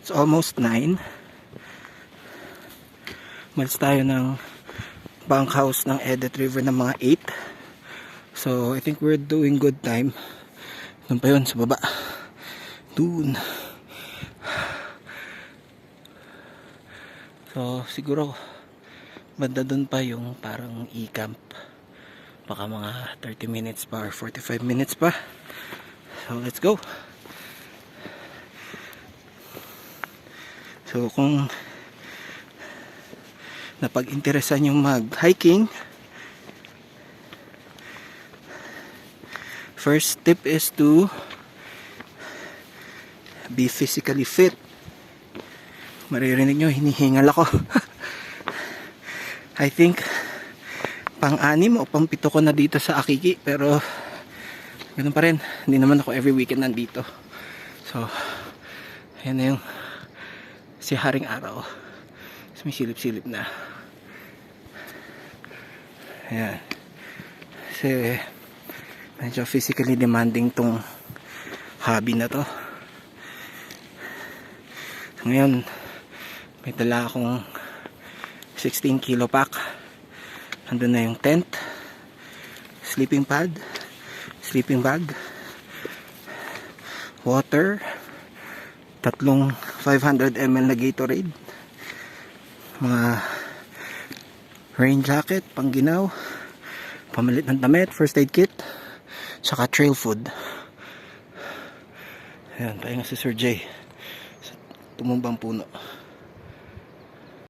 It's almost 9. Malis tayo ng bunkhouse ng Edet River ng mga 8. So I think we're doing good time. Doon pa yun sa baba. Doon. So siguro banda doon pa yung parang e-camp. Baka mga 30 minutes pa or 45 minutes pa. So let's go. So kung napag-interesan yung mag-hiking, first tip is to be physically fit. Maririnig nyo, hinihingal ako. I think pang-6 o pang-7 ko na dito sa Akiki, pero ganun pa rin, hindi naman ako every weekend nandito. So ayan na yung si Haring Araw. Sumisilip-silip na. Ayan. Kasi medyo physically demanding tong hobby na to. So ngayon may dala akong 16 kilo pack. Andun na yung tent, sleeping pad, sleeping bag, water, 3 500 ml na Gatorade, mga rain jacket, pangginaw, pamalit ng damit, first aid kit, saka trail food. Ayan, tayo nga si Sir Jay sa tumumbang puno.